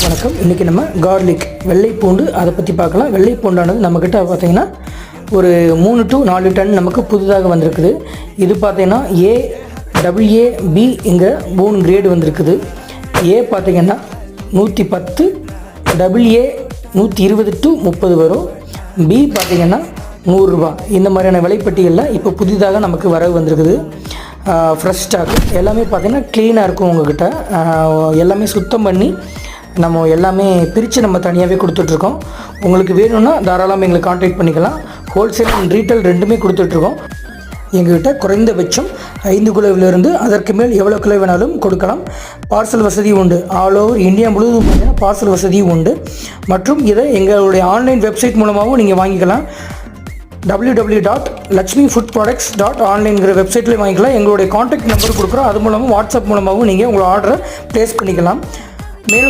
வணக்கம். இன்றைக்கி நம்ம கார்லிக் வெள்ளை பூண்டு அதை பற்றி பார்க்கலாம். வெள்ளை பூண்டானது நம்மக்கிட்ட பார்த்திங்கன்னா ஒரு 3 to 4 டன் நமக்கு புதுதாக வந்திருக்குது. இது பார்த்திங்கன்னா AA, இங்கே 3 கிரேடு வந்திருக்குது. ஏ பார்த்திங்கன்னா 110, AA 120 to 30 வரும். பி பார்த்திங்கன்னா 100 ரூபா. இந்த மாதிரியான விலைப்பட்டியலில் இப்போ புதிதாக நமக்கு வரவு வந்திருக்குது. ஃப்ரெஷ் ஸ்டாக் எல்லாமே பார்த்திங்கன்னா க்ளீனாக இருக்கும். உங்கள்கிட்ட எல்லாமே சுத்தம் பண்ணி நம்ம எல்லாமே பிரித்து நம்ம தனியாகவே கொடுத்துட்ருக்கோம். உங்களுக்கு வேணும்னா தாராளமாக எங்களை கான்டாக்ட் பண்ணிக்கலாம். ஹோல்சேல் அண்ட் ரீட்டைல் ரெண்டுமே கொடுத்துட்ருக்கோம். எங்கள்கிட்ட குறைந்தபட்சம் 5 கிலோவிலிருந்து அதற்கு மேல் எவ்வளோ கிலோ வேணாலும் கொடுக்கலாம். பார்சல் வசதி உண்டு. ஆல் ஓவர் இந்தியா முழுவதும் பார்த்தீங்கன்னா பார்சல் வசதியும் உண்டு. மற்றும் இதை எங்களுடைய ஆன்லைன் வெப்சைட் மூலமாகவும் நீங்கள் வாங்கிக்கலாம். www.lakshmifoodproducts.online வெப்சைட்லேயும் வாங்கிக்கலாம். எங்களுடைய கான்டாக்ட் நம்பர் கொடுக்குறோம். அது மூலமாக வாட்ஸ்அப் மூலமாகவும் நீங்கள் உங்களோட ஆர்டரை ப்ளேஸ் பண்ணிக்கலாம். மேலும்